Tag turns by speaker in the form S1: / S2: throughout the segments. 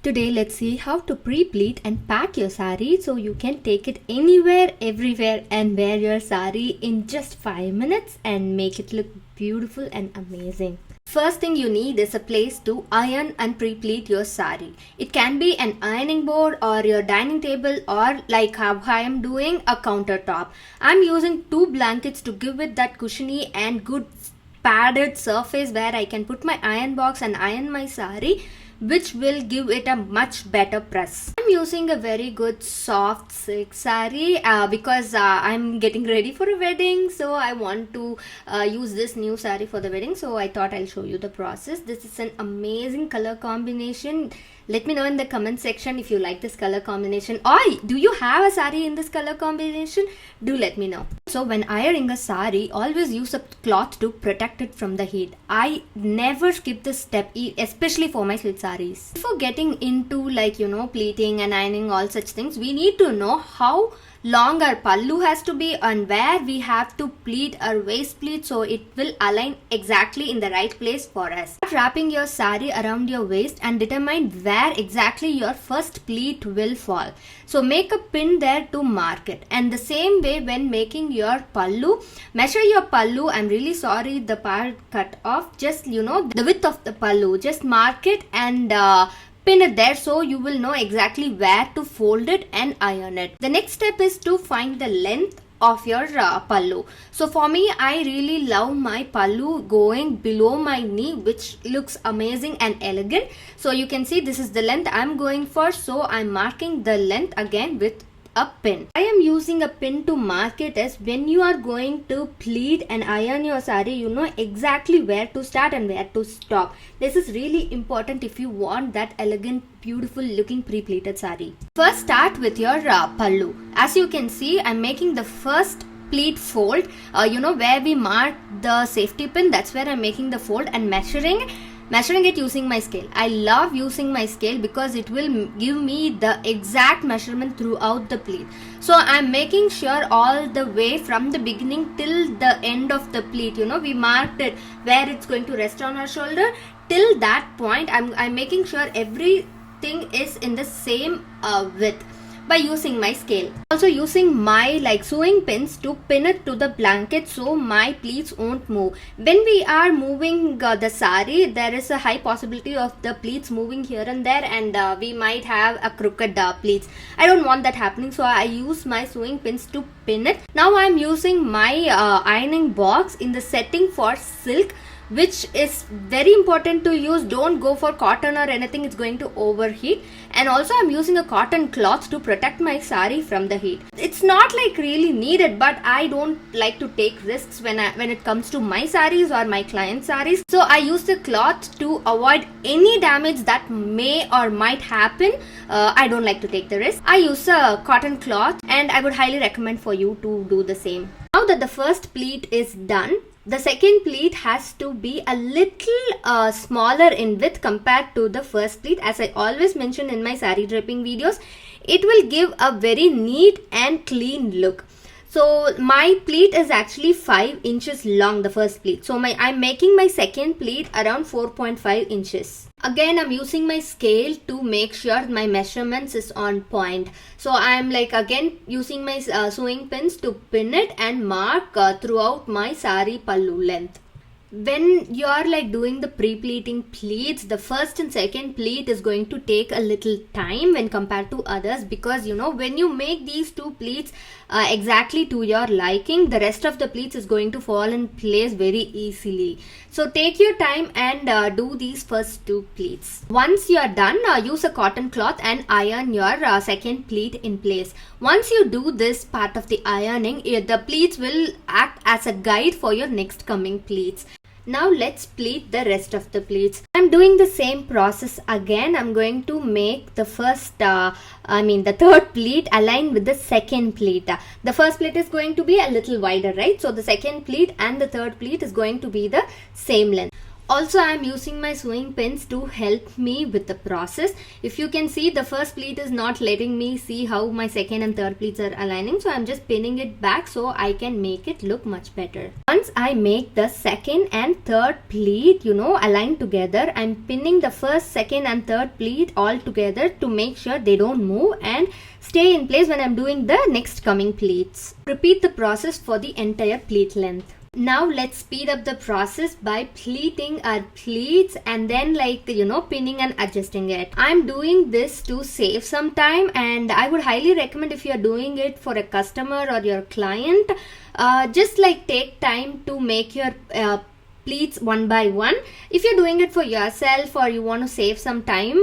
S1: Today let's see how to pre-pleat and pack your saree so you can take it anywhere, everywhere and wear your saree in just 5 minutes and make it look beautiful and amazing. First thing you need is a place to iron and pre-pleat your saree. It can be an ironing board or your dining table or like how I am doing a countertop. I'm using 2 blankets to give it that cushiony and good padded surface where I can put my iron box and iron my saree, which will give it a much better press. I'm using a very good soft silk saree because I'm getting ready for a wedding, so I want to use this new saree for the wedding, so I thought I'll show you the process. This is an amazing color combination. Let me know in the comment section if you like this color combination, or do you have a saree in this color combination? Do let me know. So when ironing a saree, always use a cloth to protect it from the heat. I never skip this step, especially for my silk sarees. Before getting into pleating and ironing, all such things, we need to know how long our pallu has to be and where we have to pleat our waist pleat so it will align exactly in the right place for us. Start wrapping your saree around your waist and determine where exactly your first pleat will fall. So make a pin there to mark it. And the same way when making your pallu, measure your pallu. I'm really sorry the part cut off. Just the width of the pallu. Just mark it and pin it there so you will know exactly where to fold it and iron it. The next step is to find the length of your pallu. So for me, I really love my pallu going below my knee, which looks amazing and elegant. So you can see this is the length I'm going for, so I'm marking the length again with a pin. I am using a pin to mark it as when you are going to pleat and iron your saree, you know exactly where to start and where to stop. This is really important if you want that elegant, beautiful looking pre-pleated saree. First start with your pallu. As you can see, I'm making the first pleat fold, where we mark the safety pin. That's where I'm making the fold and measuring it using my scale. I love using my scale because it will give me the exact measurement throughout the pleat. So I'm making sure all the way from the beginning till the end of the pleat, we marked it where it's going to rest on our shoulder. Till that point, I'm making sure everything is in the same width by using my scale. Also using my sewing pins to pin it to the blanket so my pleats won't move. When we are moving the saree, there is a high possibility of the pleats moving here and there, and we might have a crooked pleats. I don't want that happening, so I use my sewing pins to pin it. Now I'm using my ironing box in the setting for silk, which is very important to use. Don't go for cotton or anything, it's going to overheat. And also I'm using a cotton cloth to protect my saree from the heat. It's not really needed, but I don't like to take risks when it comes to my sarees or my client sarees. So I use the cloth to avoid any damage that may or might happen. I don't like to take the risk. I use a cotton cloth and I would highly recommend for you to do the same. Now that the first pleat is done, the second pleat has to be a little smaller in width compared to the first pleat. As I always mention in my saree draping videos, it will give a very neat and clean look. So my pleat is actually 5 inches long, the first pleat. So I'm making my second pleat around 4.5 inches. Again, I'm using my scale to make sure my measurements is on point. So I'm again using my sewing pins to pin it and mark throughout my saree pallu length. When you are doing the pre-pleating pleats, the first and second pleat is going to take a little time when compared to others, because when you make these 2 pleats exactly to your liking, the rest of the pleats is going to fall in place very easily. So take your time and do these first 2 pleats. Once you are done, use a cotton cloth and iron your second pleat in place. Once you do this part of the ironing, the pleats will act as a guide for your next coming pleats. Now let's pleat the rest of the pleats. I'm doing the same process again. I'm going to make the the third pleat align with the second pleat. The first pleat is going to be a little wider, right? So the second pleat and the third pleat is going to be the same length. Also, I am using my sewing pins to help me with the process. If you can see, the first pleat is not letting me see how my second and third pleats are aligning. So I'm just pinning it back so I can make it look much better. Once I make the second and third pleat, align together, I'm pinning the first, second and third pleat all together to make sure they don't move and stay in place when I'm doing the next coming pleats. Repeat the process for the entire pleat length. Now let's speed up the process by pleating our pleats and then pinning and adjusting it. I'm doing this to save some time, and I would highly recommend, if you're doing it for a customer or your client, just take time to make your pleats one by one. If you're doing it for yourself or you want to save some time,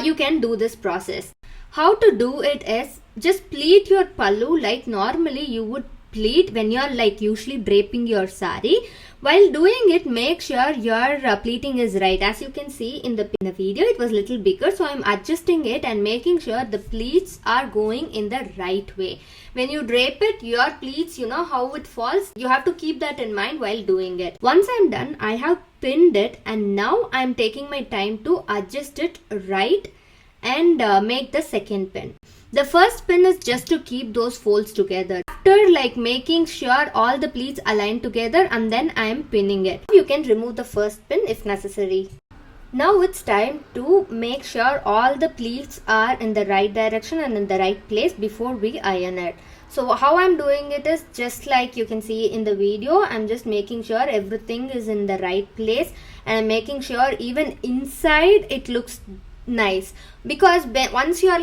S1: you can do this process. How to do it is, just pleat your pallu like normally you would pleat when you're usually draping your sari. While doing it, make sure your pleating is right. As you can see in the video, it was little bigger, so I'm adjusting it and making sure the pleats are going in the right way. When you drape it, your pleats, how it falls, you have to keep that in mind while doing it. Once I'm done, I have pinned it, and now I'm taking my time to adjust it right and make the second pin. The first pin is just to keep those folds together. After making sure all the pleats align together, and then I am pinning it. You can remove the first pin if necessary. Now it's time to make sure all the pleats are in the right direction and in the right place before we iron it. So how I'm doing it is just like you can see in the video. I'm just making sure everything is in the right place, and I'm making sure even inside it looks nice, because once you are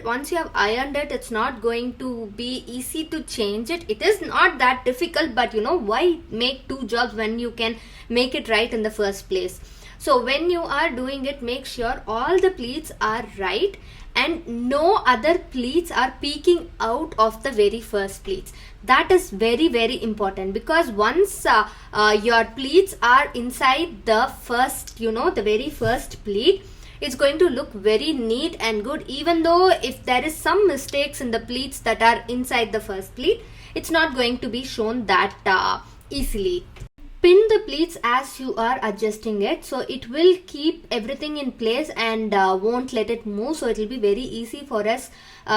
S1: once you have ironed it, it's not going to be easy to change it. It is not that difficult, but why make two jobs when you can make it right in the first place? So when you are doing it, make sure all the pleats are right and no other pleats are peeking out of the very first pleats. That is very, very important, because once your pleats are inside the first, the very first pleat, it's going to look very neat and good. Even though if there is some mistakes in the pleats that are inside the first pleat, it's not going to be shown that easily. Pin the pleats as you are adjusting it, so it will keep everything in place and won't let it move, so it will be very easy for us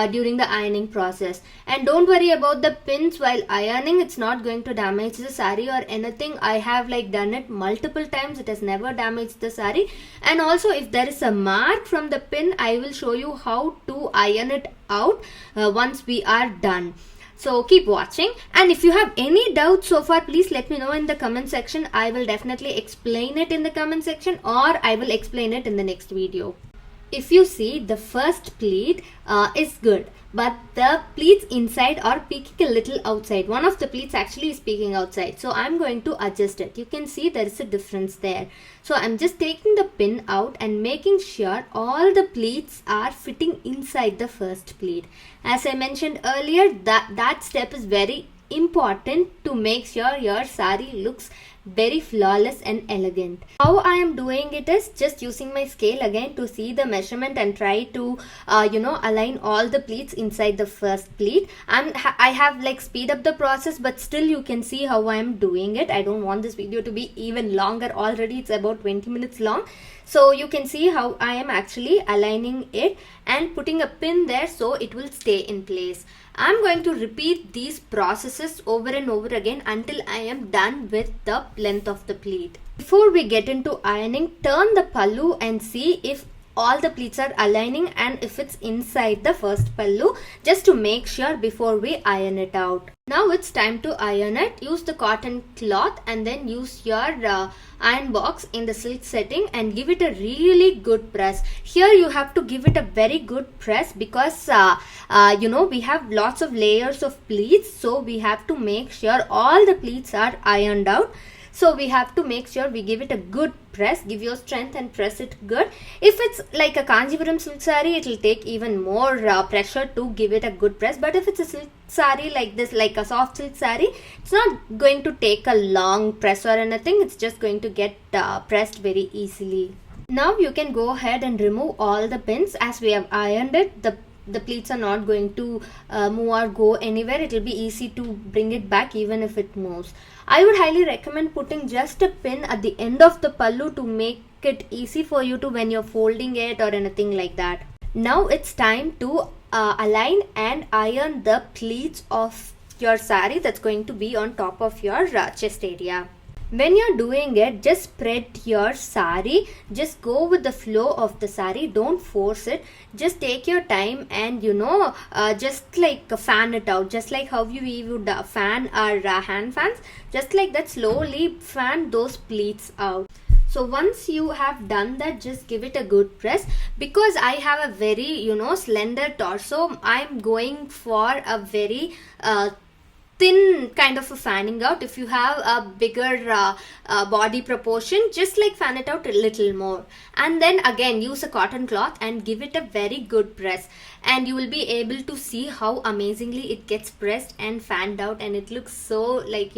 S1: during the ironing process. And don't worry about the pins while ironing, it's not going to damage the sari or anything. I have done it multiple times, it has never damaged the sari. And also, if there is a mark from the pin, I will show you how to iron it out once we are done. So keep watching, and if you have any doubts so far, please let me know in the comment section. I will definitely explain it in the comment section, or I will explain it in the next video. If you see, the first pleat is good, but the pleats inside are peeking a little outside. One of the pleats actually is peeking outside, so I'm going to adjust it. You can see there is a difference there. So I'm just taking the pin out and making sure all the pleats are fitting inside the first pleat. As I mentioned earlier, that step is very important to make sure your sari looks very flawless and elegant. How I am doing it is just using my scale again to see the measurement and try to align all the pleats inside the first pleat. I have speed up the process, but still you can see how I am doing it. I don't want this video to be even longer. Already it's about 20 minutes long. So you can see how I am actually aligning it and putting a pin there so it will stay in place. I'm going to repeat these processes over and over again until I am done with the length of the pleat. Before we get into ironing, turn the pallu and see if all the pleats are aligning and if it's inside the first pallu, just to make sure before we iron it out. Now it's time to iron it. Use the cotton cloth and then use your iron box in the silk setting and give it a really good press. Here you have to give it a very good press because we have lots of layers of pleats, so we have to make sure all the pleats are ironed out. So we have to make sure we give it a good press. Give your strength and press it good. If it's like a Kanjipuram silk saree, it will take even more pressure to give it a good press. But if it's a silk saree like this, like a soft silk saree, it's not going to take a long press or anything. It's just going to get pressed very easily. Now you can go ahead and remove all the pins. As we have ironed it, the the pleats are not going to move or go anywhere. It will be easy to bring it back even if it moves. I would highly recommend putting just a pin at the end of the pallu to make it easy for you to when you're folding it or anything like that. Now it's time to align and iron the pleats of your saree that's going to be on top of your chest area. When you're doing it, just spread your saree, just go with the flow of the saree, don't force it, just take your time and just like fan it out, just like how we would fan our hand fans, just like that slowly fan those pleats out. So once you have done that, just give it a good press. Because I have a very slender torso, I'm going for a very thin kind of a fanning out. If you have a bigger body proportion, just like fan it out a little more, and then again use a cotton cloth and give it a very good press, and you will be able to see how amazingly it gets pressed and fanned out, and it looks so like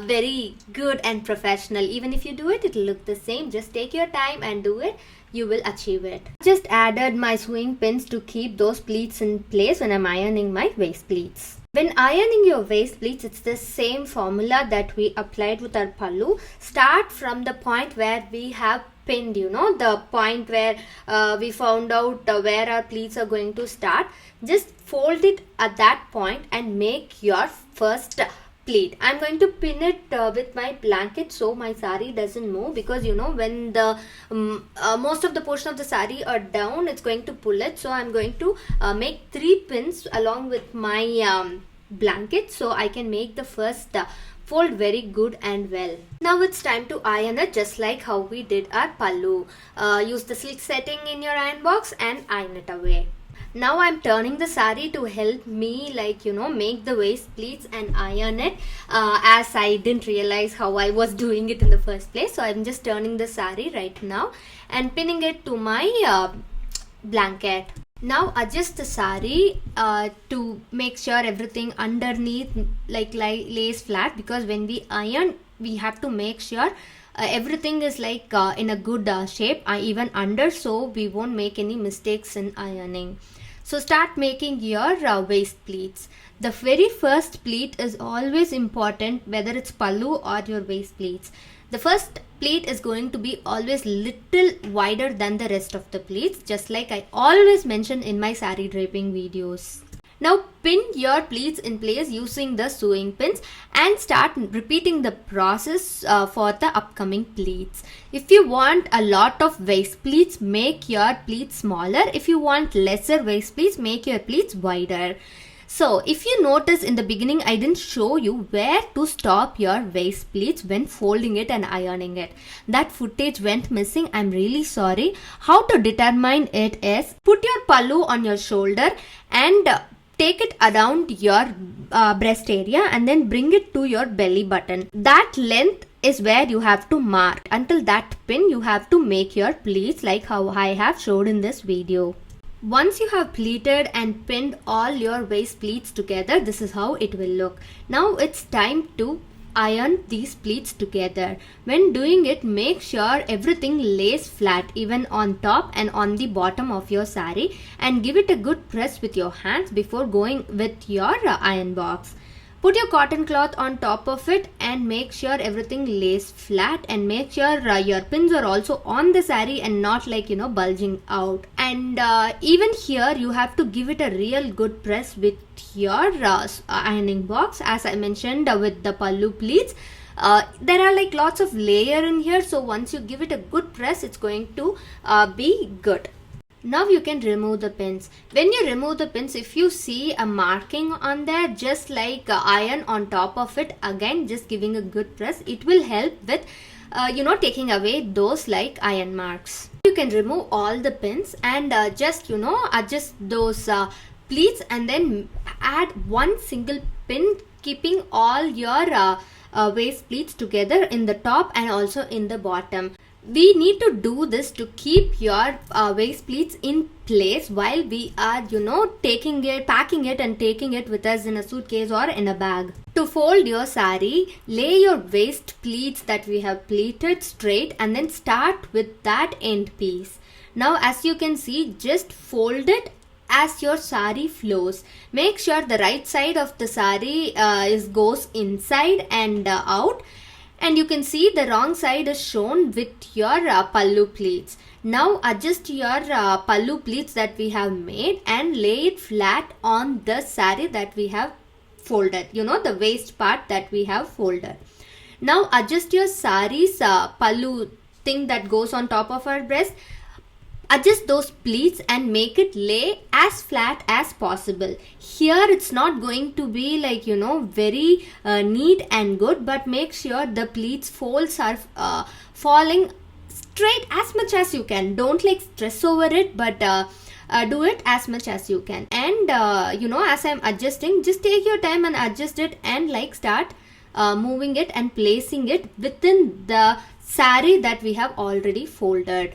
S1: very good and professional. Even if you do it, it'll look the same. Just take your time and do it, you will achieve it. Just added my sewing pins to keep those pleats in place when I'm ironing my waist pleats. When ironing your waist pleats, it's the same formula that we applied with our pallu. Start from the point where we have pinned, the point where we found out where our pleats are going to start. Just fold it at that point and make your first pleat. I'm going to pin it with my blanket so my saree doesn't move, because when the most of the portion of the saree are down, it's going to pull it. So I'm going to make 3 pins along with my blanket so I can make the first fold very good and well. Now it's time to iron it, just like how we did our pallu. Use the silk setting in your iron box and iron it away. Now I'm turning the saree to help me make the waist pleats and iron it, as I didn't realize how I was doing it in the first place. So I'm just turning the saree right now and pinning it to my blanket. Now adjust the saree to make sure everything underneath lays flat, because when we iron, we have to make sure everything is in a good shape, even under, so we won't make any mistakes in ironing. So start making your waist pleats. The very first pleat is always important, whether it's pallu or your waist pleats. The first pleat is going to be always little wider than the rest of the pleats, just like I always mention in my saree draping videos. Now pin your pleats in place using the sewing pins and start repeating the process for the upcoming pleats. If you want a lot of waist pleats, make your pleats smaller. If you want lesser waist pleats, make your pleats wider. So if you notice in the beginning, I didn't show you where to stop your waist pleats when folding it and ironing it. That footage went missing. I'm really sorry. How to determine it is, put your pallu on your shoulder and take it around your breast area and then bring it to your belly button. That length is where you have to mark. Until that pin, you have to make your pleats like how I have showed in this video. Once you have pleated and pinned all your waist pleats together, this is how it will look. Now it's time to iron these pleats together. When doing it, make sure everything lays flat, even on top and on the bottom of your saree, and give it a good press with your hands before going with your iron box. Put your cotton cloth on top of it and make sure everything lays flat, and make sure your pins are also on the saree and not bulging out. And even here you have to give it a real good press with your ironing box. As I mentioned with the pallu pleats, there are lots of layer in here, so once you give it a good press, it's going to be good. Now you can remove the pins. When you remove the pins, if you see a marking on there, just iron on top of it, again just giving a good press, it will help with taking away those iron marks. You can remove all the pins and just adjust those pleats, and then add one single pin, keeping all your waist pleats together in the top and also in the bottom. We need to do this to keep your waist pleats in place while we are packing it and taking it with us in a suitcase or in a bag. To fold your saree, lay your waist pleats that we have pleated straight and then start with that end piece. Now as you can see, just fold it as your saree flows. Make sure the right side of the saree goes inside and out, and you can see the wrong side is shown with your pallu pleats. Now adjust your pallu pleats that we have made and lay it flat on the saree that we have folded, the waist part that we have folded. Now adjust your saree's pallu thing that goes on top of our breast. Adjust those pleats and make it lay as flat as possible. Here it's not going to be like very neat and good, but make sure the pleats folds are falling straight as much as you can. Don't like stress over it, but do it as much as you can. And as I'm adjusting, just take your time and adjust it, and like start moving it and placing it within the saree that we have already folded.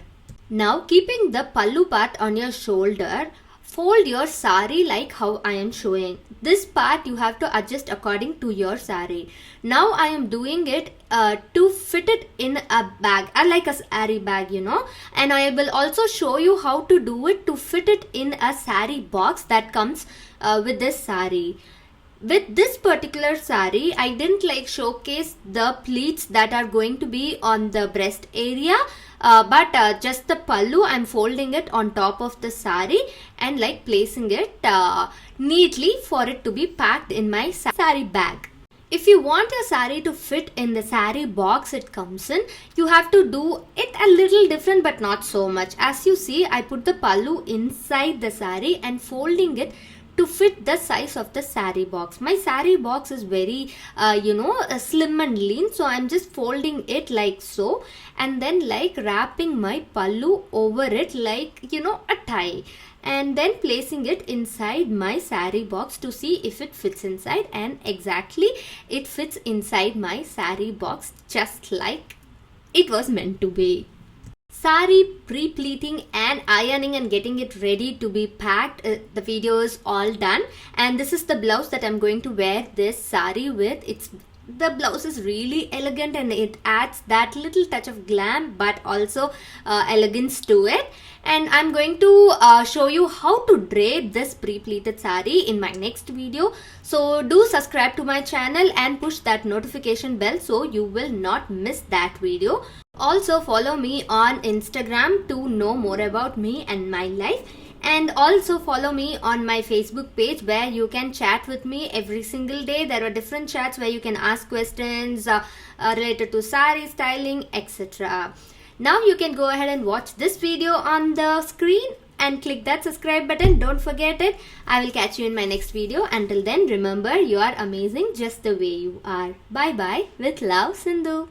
S1: Now, keeping the pallu part on your shoulder, fold your saree like how I am showing. This part you have to adjust according to your saree. Now I am doing it to fit it in a bag, like a saree bag, and I will also show you how to do it to fit it in a saree box that comes with this saree. With this particular saree, I didn't like showcase the pleats that are going to be on the breast area, but just the pallu, I'm folding it on top of the saree and like placing it neatly for it to be packed in my saree bag. If you want your saree to fit in the saree box it comes in, you have to do it a little different, but not so much. As you see, I put the pallu inside the saree and folding it to fit the size of the saree box. My saree box is very slim and lean, so I'm just folding it like so, and then like wrapping my pallu over it like a tie, and then placing it inside my saree box to see if it fits inside. And exactly it fits inside my saree box just like it was meant to be. Saree pre-pleating and ironing and getting it ready to be packed. The video is all done, and this is the blouse that I'm going to wear this saree with. The blouse is really elegant and it adds that little touch of glam but also elegance to it. And I'm going to show you how to drape this pre-pleated saree in my next video. So do subscribe to my channel and push that notification bell so you will not miss that video. Also follow me on Instagram to know more about me and my life. And also follow me on my Facebook page where you can chat with me every single day. There are different chats where you can ask questions related to saree styling, etc. Now you can go ahead and watch this video on the screen and click that subscribe button. Don't forget it. I will catch you in my next video. Until then, remember, you are amazing just the way you are. Bye bye. With love, Sindhu.